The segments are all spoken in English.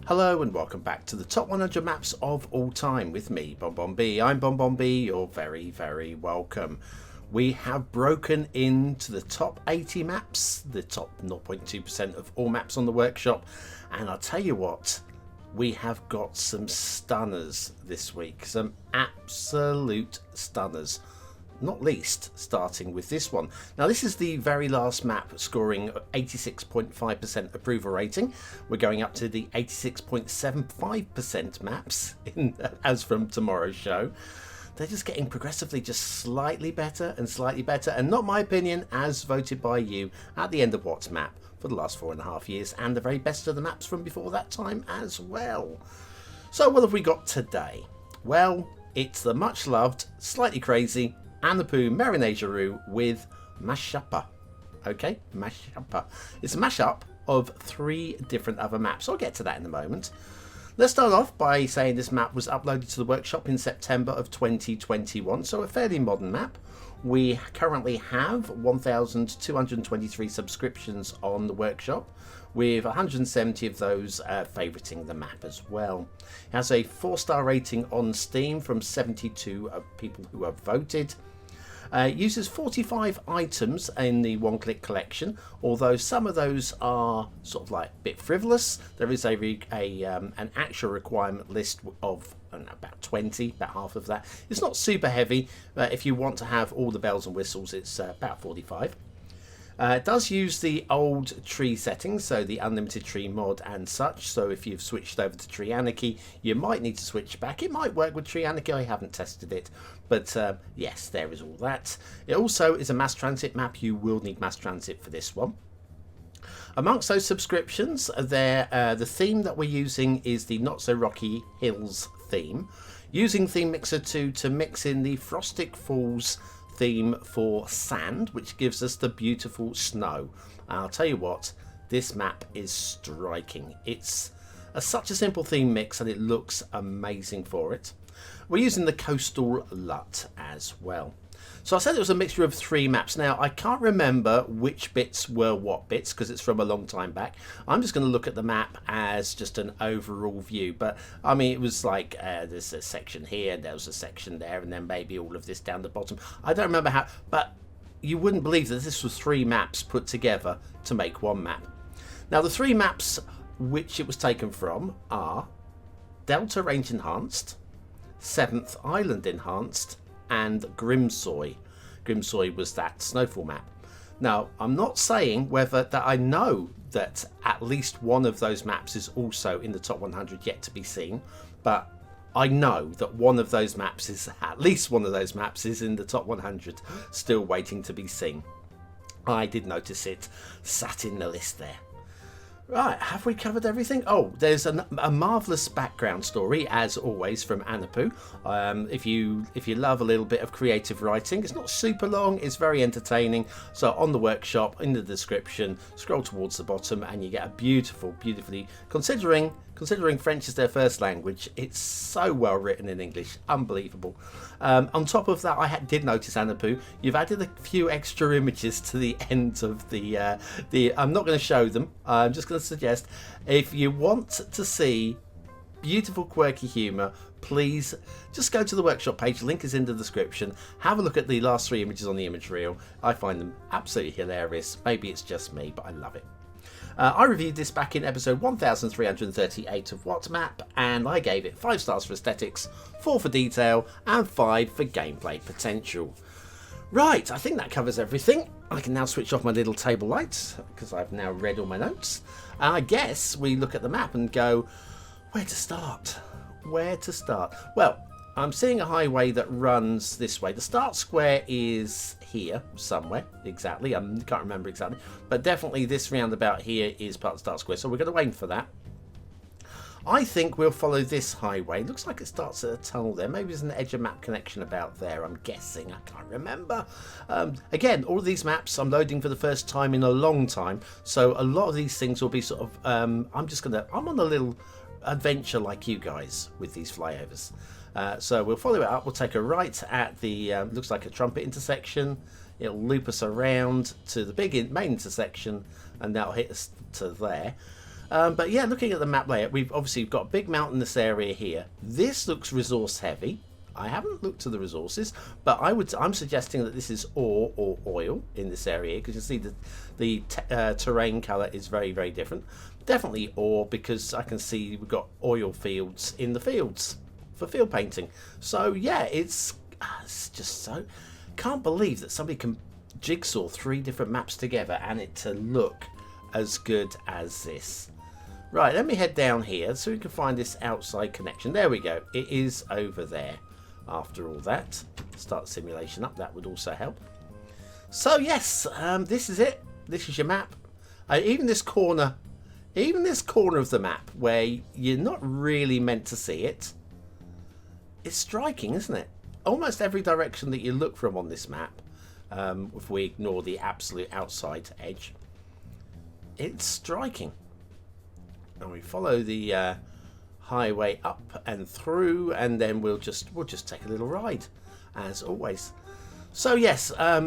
Hello and welcome back to the top 100 maps of all time with me, BonBonB. I'm BonBonB, you're very, very welcome. We have broken into the top 80 maps, the top 0.2% of all maps on the workshop, and I'll tell you what, we have got some stunners this week, some absolute stunners. Not least starting with this one. Now this is the very last map scoring 86.5% approval rating. We're going up to the 86.75% maps as from tomorrow's show. They're just getting progressively just slightly better, and not my opinion, as voted by you at the end of What's Map for the last 4.5 years, and the very best of the maps from before that time as well. So what have we got today? Well, it's the much loved, slightly crazy Anoupou Merynetjerou with Mashuppa. Okay, Mashuppa. It's a mashup of 3 different other maps. I'll get to that in a moment. Let's start off by saying this map was uploaded to the workshop in September of 2021, so a fairly modern map. We currently have 1,223 subscriptions on the workshop, with 170 of those favouriting the map as well. It has a 4-star rating on Steam from 72 people who have voted. Uses 45 items in the one-click collection, although some of those are sort of like a bit frivolous. There is an actual requirement list of about 20, about half of that. It's not super heavy, but if you want to have all the bells and whistles, it's about 45. It does use the old tree settings, so the unlimited tree mod and such. So if you've switched over to Tree Anarchy, you might need to switch back. It might work with Tree Anarchy, I haven't tested it. But yes, there is all that. It also is a mass transit map. You will need mass transit for this one. Amongst those subscriptions, the theme that we're using is the Not So Rocky Hills theme. Using Theme Mixer 2 to mix in the Frostic Falls theme for sand, which gives us the beautiful snow. And I'll tell you what, this map is striking. It's such a simple theme mix and it looks amazing for it. We're using the Coastal LUT as well. So I said it was a mixture of 3 maps. Now I can't remember which bits were what bits because it's from a long time back. I'm just going to look at the map as just an overall view, but I mean it was like there's a section here, there was a section there, and then maybe all of this down the bottom. I don't remember how, but you wouldn't believe that this was 3 maps put together to make 1 map. Now the 3 maps which it was taken from are Delta Range Enhanced, 7th Island Enhanced, and Grimsoy. Grimsoy was that snowfall map. Now, I'm not saying whether that I know that at least one of those maps is also in the top 100 yet to be seen, but I know that one of those maps is, at least one of those maps is in the top 100, still waiting to be seen. I did notice it sat in the list there. Right, have we covered everything? Oh, there's a marvellous background story, as always, from Anoupou. If you love a little bit of creative writing, it's not super long, it's very entertaining. So on the workshop, in the description, scroll towards the bottom and you get a beautifully, considering French is their first language, it's so well written in English, unbelievable. On top of that, I did notice, Anoupou, you've added a few extra images to the end of the I'm not going to show them, I'm just going to suggest, if you want to see beautiful quirky humour, please just go to the workshop page, link is in the description, have a look at the last 3 images on the image reel. I find them absolutely hilarious. Maybe it's just me, but I love it. I reviewed this back in episode 1338 of What Map, and I gave it 5 stars for aesthetics, 4 for detail, and 5 for gameplay potential. Right, I think that covers everything. I can now switch off my little table lights, because I've now read all my notes. And I guess we look at the map and go, where to start? Where to start? Well, I'm seeing a highway that runs this way. The start square is here somewhere, exactly. I can't remember exactly, but definitely this roundabout here is part of the start square, so we're going to wait for that. I think we'll follow this highway. Looks like it starts at a tunnel there. Maybe there's an edge of map connection about there, I'm guessing. I can't remember. Again, all of these maps I'm loading for the first time in a long time, so a lot of these things will be sort of I'm on a little adventure like you guys with these flyovers. So we'll follow it up. We'll take a right at the looks like a trumpet intersection. It'll loop us around to the big main intersection, and that'll hit us to there. But yeah, looking at the map layout, we've obviously got a big mountainous area here. This looks resource heavy. I haven't looked to the resources, but I'm suggesting that this is ore or oil in this area, because you see the terrain color is very, very different. Definitely ore, because I can see we've got oil fields in the fields for field painting. So yeah, it's just so, can't believe that somebody can jigsaw 3 different maps together and it to look as good as this. Right, let me head down here so we can find this outside connection. There we go, it is over there. After all that, start simulation up, that would also help. So yes, this is it. This is your map. Even this corner of the map where you're not really meant to see it, it's striking, isn't it? Almost every direction that you look from on this map, if we ignore the absolute outside edge, it's striking. And we follow the highway up and through, and then we'll just take a little ride, as always. So yes, I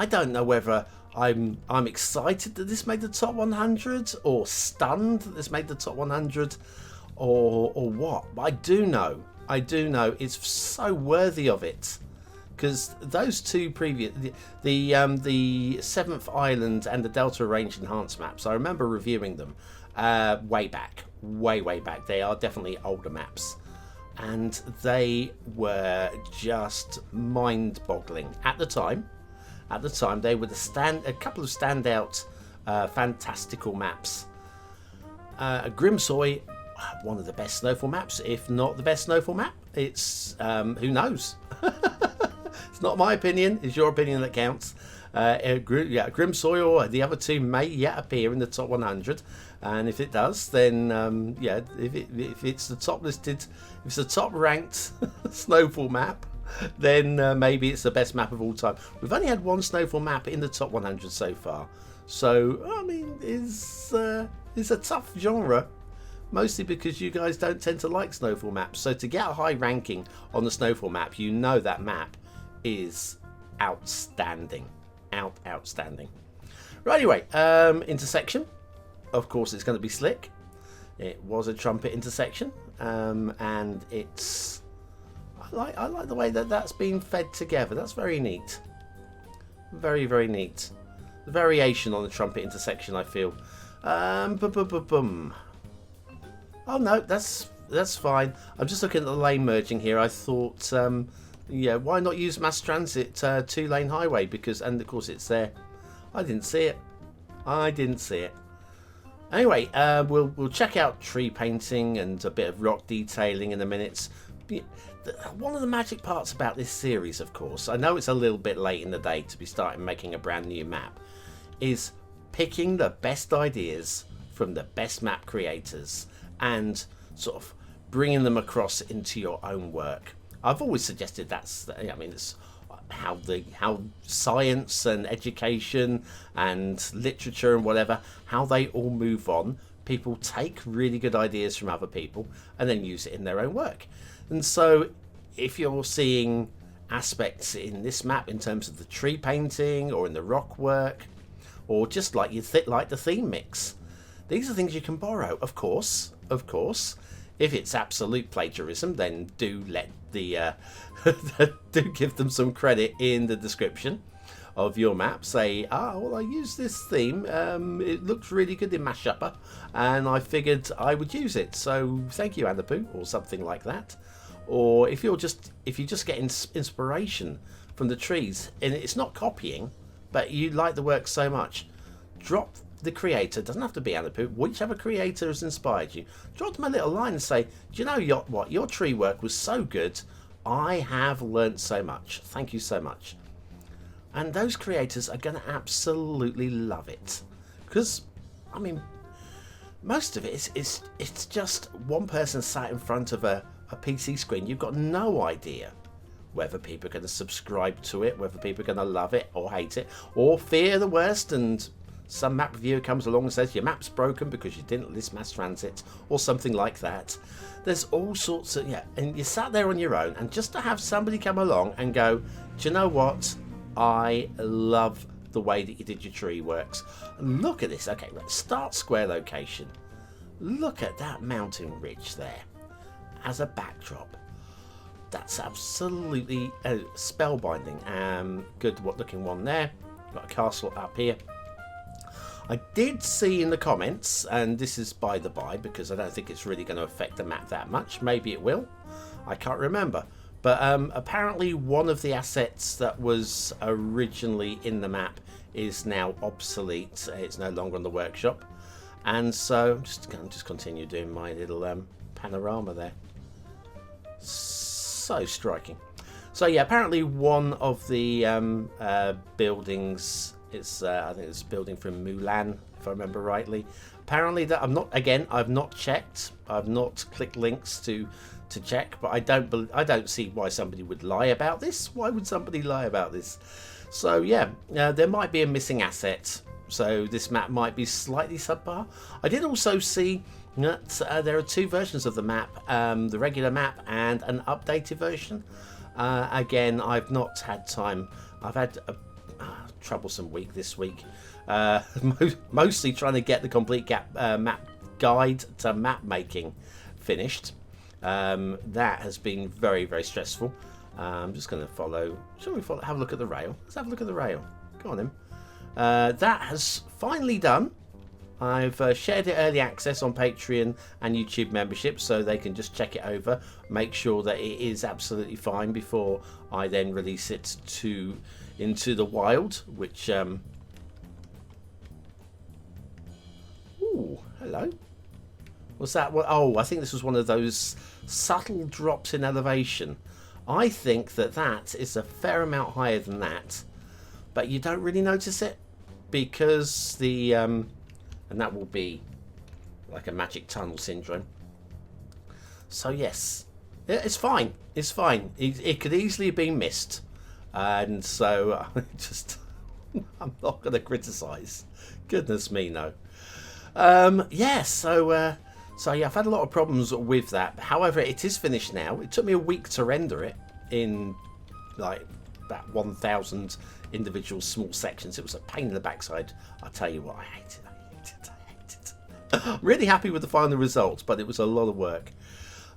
don't know whether I'm excited that this made the top 100, or stunned that this made the top 100, or what. But I do know it's so worthy of it, because those 2 previous, the 7th Island and the Delta Range enhanced maps, I remember reviewing them way back. They are definitely older maps, and they were just mind-boggling at the time. They were a couple of standout fantastical maps. Grimsoy, one of the best Snowfall maps, if not the best Snowfall map. It's who knows. It's not my opinion, it's your opinion that counts. Grimsoy or the other 2 may yet appear in the top 100, and if it does, then yeah, if it's the top listed, if it's the top ranked Snowfall map, then maybe it's the best map of all time. We've only had 1 Snowfall map in the top 100 so far, so I mean, it's a tough genre, mostly because you guys don't tend to like Snowfall maps. So to get a high ranking on the Snowfall map, you know that map is outstanding. Outstanding. Right, anyway, intersection. Of course, it's going to be slick. It was a trumpet intersection, and it's. I like the way that that's been fed together. That's very neat. Very, very neat. The variation on the trumpet intersection, I feel. Oh no, that's fine. I'm just looking at the lane merging here. I thought, yeah, why not use mass transit 2-lane highway? And of course it's there. I didn't see it. Anyway, we'll check out tree painting and a bit of rock detailing in a minute. One of the magic parts about this series, of course, I know it's a little bit late in the day to be starting making a brand new map, is picking the best ideas from the best map creators and sort of bringing them across into your own work. I've always suggested it's how science and education and literature and whatever, how they all move on. People take really good ideas from other people and then use it in their own work. And so if you're seeing aspects in this map in terms of the tree painting or in the rock work, or just like like the theme mix, these are things you can borrow, of course. If it's absolute plagiarism, then do let the do give them some credit in the description of your map. Say, well, I used this theme. It looks really good in Mashuppa, and I figured I would use it. So thank you, Anoupou, or something like that. Or if you just get inspiration from the trees, and it's not copying, but you like the work so much, drop the creator, doesn't have to be Anoupou, whichever creator has inspired you, drop them a little line and say, do you know what, your tree work was so good, I have learnt so much, thank you so much. And those creators are going to absolutely love it, because I mean, most of it it's just one person sat in front of a PC screen. You've got no idea whether people are going to subscribe to it, whether people are going to love it or hate it, or fear the worst, and some map reviewer comes along and says your map's broken because you didn't list mass transit or something like that. There's all sorts of, and you sat there on your own, and just to have somebody come along and go, do you know what, I love the way that you did your tree works. And look at this. Okay, let's start square location. Look at that mountain ridge there as a backdrop. That's absolutely spellbinding. Good looking one there. Got a castle up here. I did see in the comments, and this is by the by because I don't think it's really going to affect the map that much. Maybe it will. I can't remember. But apparently one of the assets that was originally in the map is now obsolete. It's no longer on the workshop. And so I'm just continue doing my little panorama there. So striking. So yeah, apparently one of the buildings, I think it's a building from Mulan, if I remember rightly. Apparently that I've not checked. I've not clicked links to check, but I don't see why somebody would lie about this. Why would somebody lie about this? So yeah, there might be a missing asset. So this map might be slightly subpar. I did also see that there are two versions of the map, the regular map and an updated version. Again, I've not had time. I've had a troublesome week this week. Mostly trying to get the complete map guide to map making finished. That has been very, very stressful. I'm just going to follow. Shall we follow? Have a look at the rail. Let's have a look at the rail. Go on then. That has finally done. I've shared it early access on Patreon and YouTube membership, so they can just check it over, make sure that it is absolutely fine before I then release it into the wild. Which ooh, hello. What's that? Oh, I think this was one of those subtle drops in elevation. I think that is a fair amount higher than that, but you don't really notice it because and that will be like a magic tunnel syndrome. So yes, it's fine. It's fine. It could easily have been missed, and so I'm not going to criticise. Goodness me, no. Yeah. So yeah, I've had a lot of problems with that. However, it is finished now. It took me a week to render it in like about 1,000 individual small sections. It was a pain in the backside. I'll tell you what, I hate it. I'm really happy with the final result, but it was a lot of work.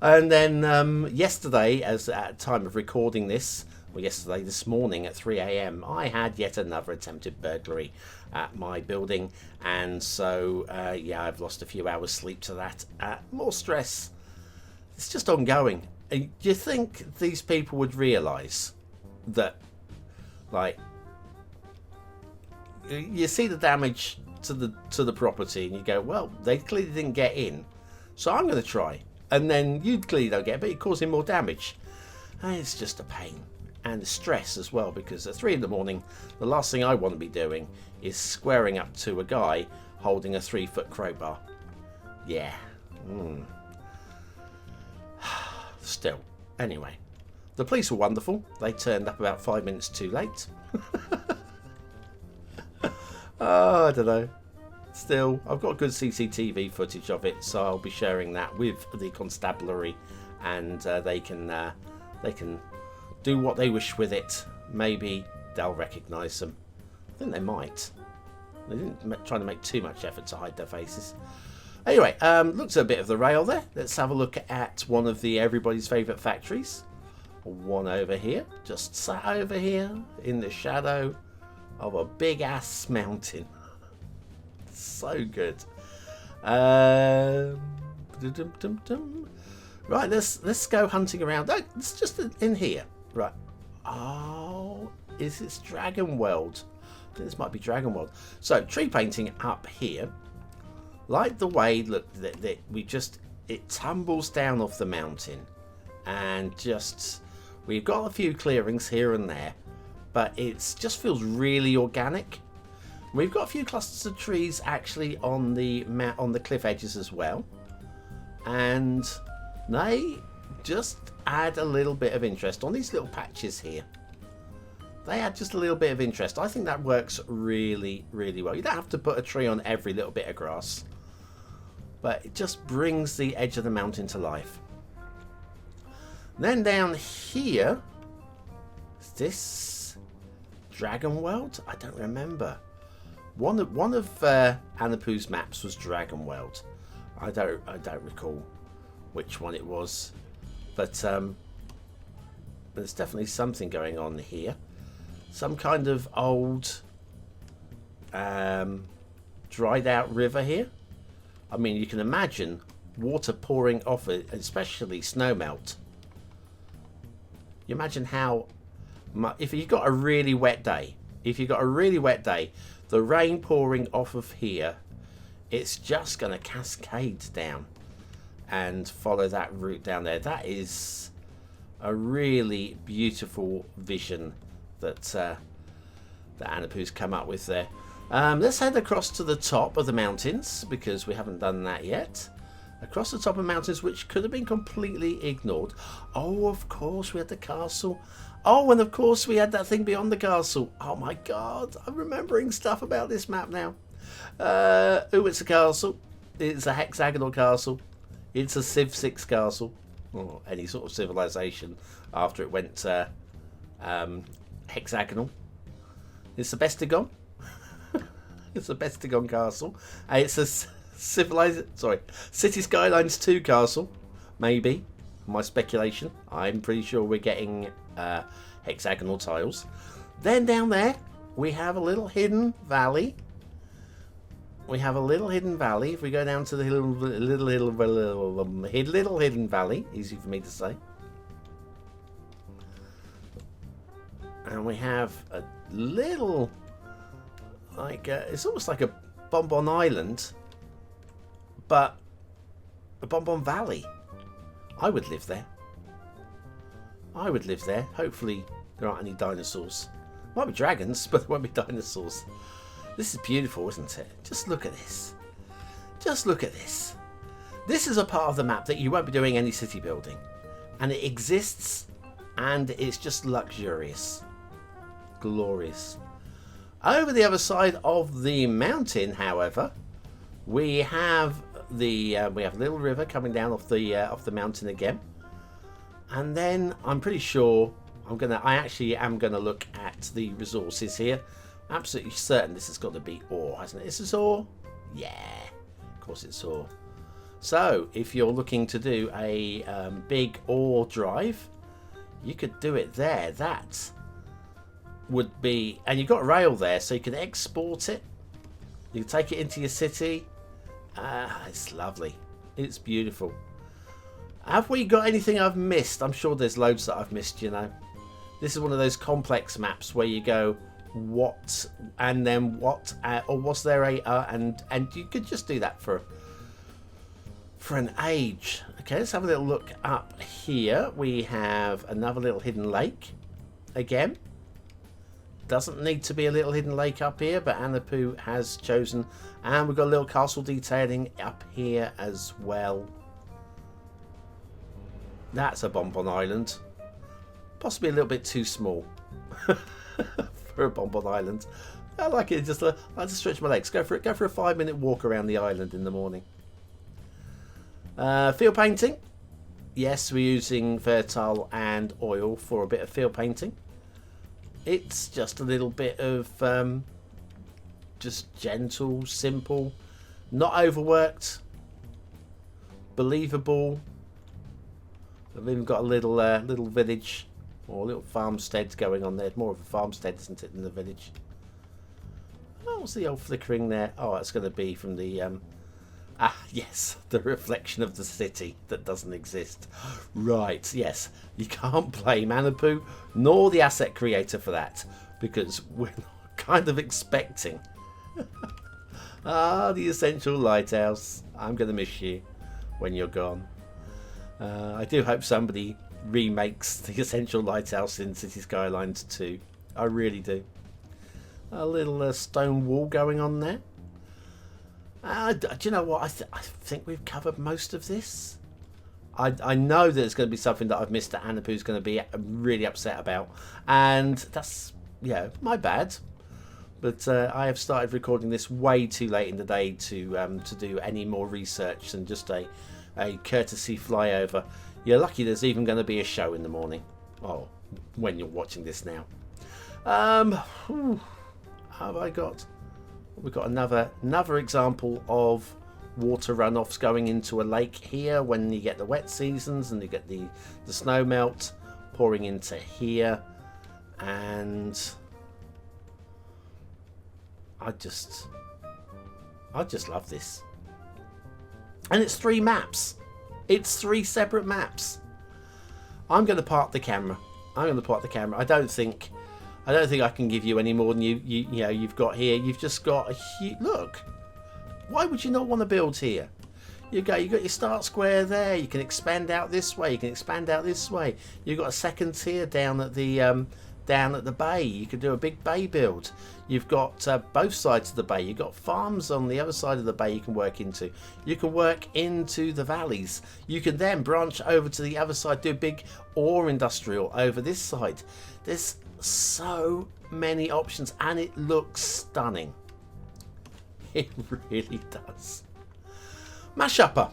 And then yesterday, as at time of recording this, or yesterday this morning at 3 AM, I had yet another attempted burglary at my building, and so yeah, I've lost a few hours sleep to that. More stress. It's just ongoing. Do you think these people would realise that, like, you see the damage to the property and you go, well, they clearly didn't get in, so I'm going to try, and then you clearly don't get it, but you're causing more damage. And it's just a pain. And the stress as well, because at 3 in the morning, the last thing I want to be doing is squaring up to a guy holding a 3-foot crowbar. Yeah. Still. Anyway, the police were wonderful. They turned up about 5 minutes too late. Oh, I don't know. Still, I've got good CCTV footage of it, so I'll be sharing that with the constabulary, and they can do what they wish with it. Maybe they'll recognise them. I think they might. They didn't try to make too much effort to hide their faces. Anyway, looked at a bit of the rail there. Let's have a look at one of the everybody's favourite factories. One over here, just sat over here in the shadow of a big ass mountain. So good. Right, let's go hunting around. Oh, it's just in here. Right. Oh, is this Dragon World? I think this might be Dragon World. So tree painting up here. Like the way, look, that it tumbles down off the mountain, and we've got a few clearings here and there, but it just feels really organic. We've got a few clusters of trees actually on the cliff edges as well, and they just add a little bit of interest on these little patches here. They add just a little bit of interest. I think that works really, really well. You don't have to put a tree on every little bit of grass, but it just brings the edge of the mountain to life. Then down here, this Dragon World? I don't remember. One of Anoupou's maps was Dragon World. I don't recall which one it was, but there's definitely something going on here. Some kind of old dried out river here. I mean, you can imagine water pouring off it, especially snow melt. You imagine how much, if you've got a really wet day, the rain pouring off of here, it's just going to cascade down and follow that route down there. That is a really beautiful vision that that Anoupou's come up with there. Let's head across to the top of the mountains, because we haven't done that yet. Across the top of mountains, which could have been completely ignored. Oh, of course, we had the castle. Oh, and of course, we had that thing beyond the castle. Oh my god, I'm remembering stuff about this map now. It's a castle. It's a hexagonal castle. It's a Civ 6 castle. Or any sort of civilization after it went hexagonal. It's the Bestigon. It's a Bestigon castle. It's a Cities Skylines 2 castle. Maybe. My speculation. I'm pretty sure we're getting hexagonal tiles. Then down there we have a little hidden valley. If we go down to the little hidden valley, easy for me to say. And we have a little, like, it's almost like a Bonbon Island, but a Bonbon Valley. I would live there. Hopefully there aren't any dinosaurs. Might be dragons, but there won't be dinosaurs. This is beautiful, isn't it? Just look at this. This is a part of the map that you won't be doing any city building. And it exists, and it's just luxurious. Glorious. Over the other side of the mountain, however, we have a little river coming down off the mountain again. And then I'm pretty sure I actually am gonna look at the resources here. Absolutely certain this has got to be ore, hasn't it? This is ore? Yeah, of course it's ore. So if you're looking to do a big ore drive, you could do it there. That would be, and you've got rail there, so you can export it. You can take it into your city. It's lovely. It's beautiful. Have we got anything I've missed? I'm sure there's loads that I've missed, you know. This is one of those complex maps where you go, what and then what, or was there a and you could just do that for an age. Okay, let's have a little look up here. We have another little hidden lake again. Doesn't need to be a little hidden lake up here, but Anoupou has chosen, and we've got a little castle detailing up here as well. That's a Bonbon Island, possibly a little bit too small for a Bonbon Island. I like it. I like to stretch my legs. Go for it. Go for a 5-minute walk around the island in the morning. Field painting. Yes, we're using fertile and oil for a bit of field painting. It's just a little bit of just gentle, simple, not overworked, believable. I've even got a little village or little farmstead going on there. More of a farmstead, isn't it, than a village? Oh, what's the old flickering there? Oh, that's going to be from the yes, the reflection of the city that doesn't exist. Right, yes, you can't blame Anoupou nor the asset creator for that, because we're kind of expecting. The essential lighthouse. I'm going to miss you when you're gone. I do hope somebody remakes the essential lighthouse in Cities Skylines 2. I really do. A little stone wall going on there. Do you know what? I think we've covered most of this. I know that it's going to be something that I've missed that Anoupou's going to be really upset about. And that's, yeah, my bad. But I have started recording this way too late in the day to do any more research than just a courtesy flyover. You're lucky there's even going to be a show in the morning. Oh, when you're watching this now. Whew, have I got? We've got another example of water runoffs going into a lake here when you get the wet seasons and you get the snow melt pouring into here, and I just love this. And it's 3 maps. It's 3 separate maps. I'm going to park the camera. I don't think I can give you any more than you know you've got here. You've just got a huge look. Why would you not want to build here? You got your start square there. You can expand out this way. You can expand out this way. You've got a second tier down at the bay. You could do a big bay build. You've got both sides of the bay. You've got farms on the other side of the bay you can work into. You can work into the valleys. You can then branch over to the other side, do a big ore industrial over this side. There's so many options and it looks stunning. It really does. Mashuppa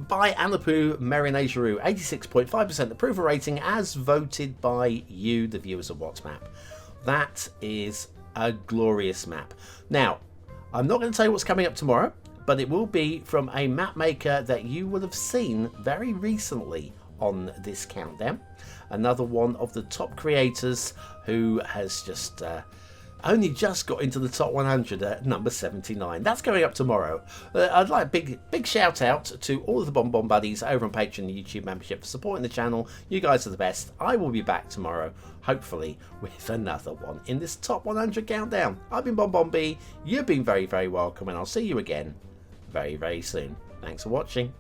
by Anoupou, Merynetjerou, 86.5% approval rating as voted by you, the viewers of What's Map. That is a glorious map. Now, I'm not going to tell you what's coming up tomorrow, but it will be from a map maker that you will have seen very recently on this countdown. Another one of the top creators who has just only just got into the top 100 at number 79. That's going up tomorrow. I'd like a big shout out to all of the BonBon buddies over on Patreon and YouTube membership for supporting the channel. You guys are the best. I will be back tomorrow, hopefully with another one in this top 100 countdown. I've been BonBonB. You've been very, very welcome, and I'll see you again very, very soon. Thanks for watching.